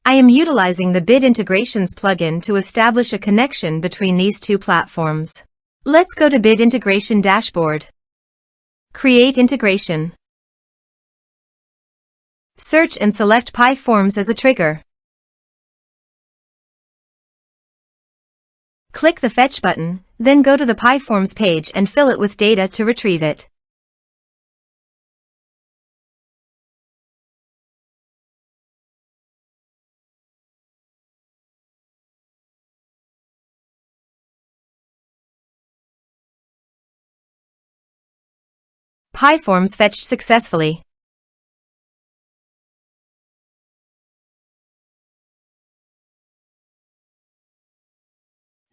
I am utilizing the Bid Integrations plugin to establish a connection between these two platforms. Let's go to Bid Integration Dashboard. Create integration. Search and select PyForms as a trigger. Click the Fetch button, then go to the PyForms page and fill it with data to retrieve it. PyForms fetched successfully.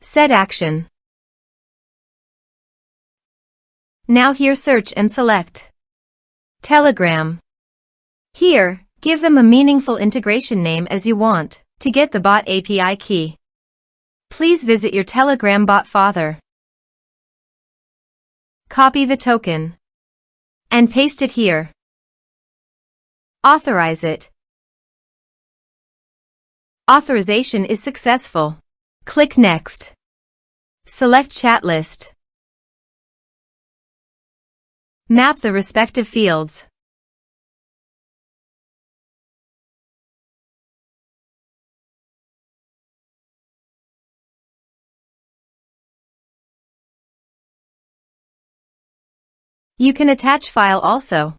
Set action. Now here search and select Telegram. Here, give them a meaningful integration name as you want to get the bot API key. Please visit your Telegram bot father. Copy the token and paste it here. Authorize it. Authorization is successful. Click Next. Select Chat List. Map the respective fields. You can attach file also.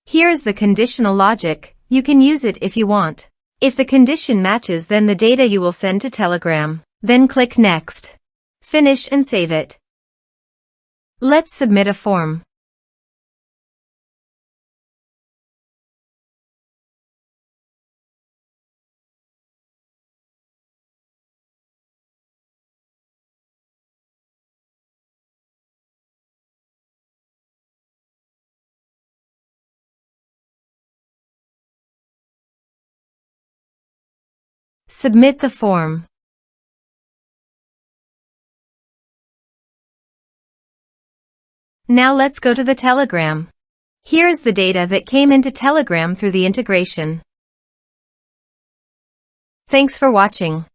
Here is the conditional logic. You can use it if you want. If the condition matches, then the data you will send to Telegram. Then click Next. Finish and save it. Let's submit a form. Submit the form. Now let's go to the Telegram. Here is the data that came into Telegram through the integration. Thanks for watching.